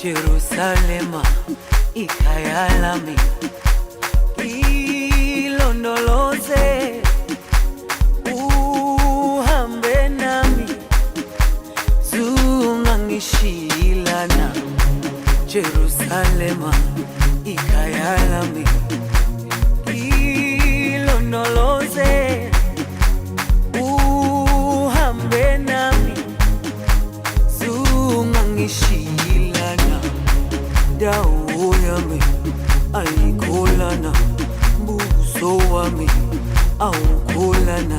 Jerusalema ikhaya lami, ilondoloze uhambe nami, zungangishilana. Jerusalema ikhaya lami, ilondoloze uhambe nami, zungangishilana. Dawo yami ayikholana, buso wami awukholana.